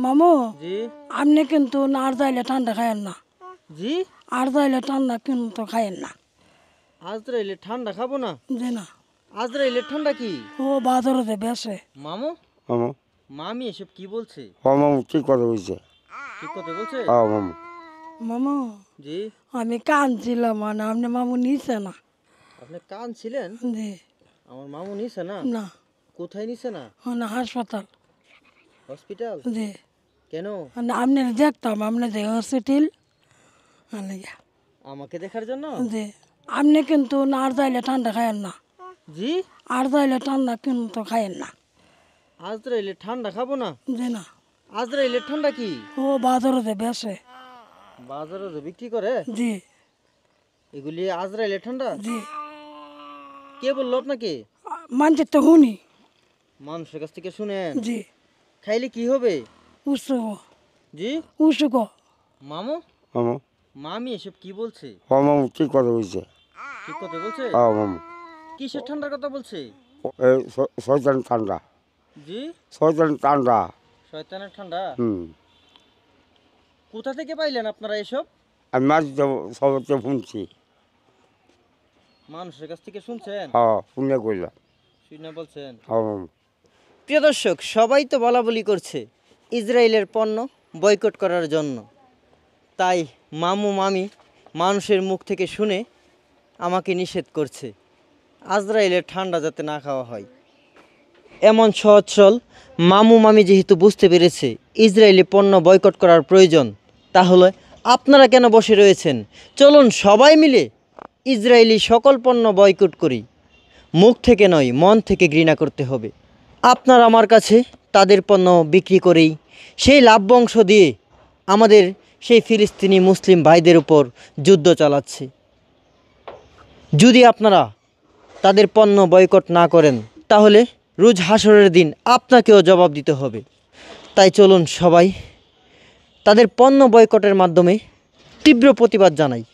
মামু জি আপনি কিন্তু আর যাইলে ঠান্ডা খায়েন না। জি আর যাইলে ঠান্ডা কিন্তু খায়েন না। আজরাইলে ঠান্ডা খাবো না? জি না, আজরাইলে ঠান্ডা কি? ও বাজারে বেসে। মামু মামু মামি এসব কি বলছে? মামু ঠিক কথা বলছে। ঠিক কথা বলছে? মামু মামু জি আমি কাঁদছিলাম মানে আপনি মামু নিছে না। আপনি কাঁদছিলেন? জি আমার মামু নিছে না? না, কোথায় নিছে না? মানে হাসপাতাল। হসপিটাল? জি কেন? মানে আপনি দেখতাম আপনি যে হসপিটাল। আমাকে দেখার জন্য? জি আপনি কিন্তু আর যাইলে ঠান্ডা খায়েন না। জি আর যাইলে ঠান্ডা কিন্তু খায়েন না। আজরাইলে ঠান্ডা খাবো না? জি না, আজরাইলে ঠান্ডা কি? ও বাজারে বেসে। বাজারে যে বিক্রি করে জি এগুলি আজরাইলে ঠান্ডা? জি কে বললো আপনাকে? মানতে তো শুনি। মানুষের কাছ থেকে শুনেন? জি খাইলে কি হবে? উসুক জি উসুক। মামু মামু মামি এসব কি বলছে? মামু ঠিক কথা বলছে। ঠিক কথা বলছে? মামু কিসের ঠান্ডার কথা বলছে? এই শয়তান ঠান্ডা, জি শয়তান ঠান্ডা। শয়তানের ঠান্ডা? হুম, কোথা থেকে পাইলেন আপনারা এসব? আমি মাঝ সবতে শুনছি। মানুষের কাছ থেকে শুনছেন? শুনে কইলাম। শুনে বলছেন? মামু প্রিয় দর্শক, সবাই তো বলাবলি করছে ইসরায়েলের পণ্য বয়কট করার জন্য। তাই মামু মামি মানুষের মুখ থেকে শুনে আমাকে নিষেধ করছে আজরাইলের ঠান্ডা যাতে না খাওয়া হয়। এমন সহজ সরল মামু মামি যেহেতু বুঝতে পেরেছে ইসরায়েলি পণ্য বয়কট করার প্রয়োজন, তাহলে আপনারা কেন বসে রয়েছেন? চলুন সবাই মিলে ইসরায়েলি সকল পণ্য বয়কট করি। মুখ থেকে নয়, মন থেকে ঘৃণা করতে হবে। আপনার আমার কাছে তাদের পণ্য বিক্রি করেই সেই লাভ্যাংশ দিয়ে আমাদের সেই ফিলিস্তিনি মুসলিম ভাইদের উপর যুদ্ধ চালাচ্ছে। যদি আপনারা তাদের পণ্য বয়কট না করেন তাহলে রোজ হাসরের দিন আপনাকেও জবাব দিতে হবে। তাই চলুন সবাই তাদের পণ্য বয়কটের মাধ্যমে তীব্র প্রতিবাদ জানাই।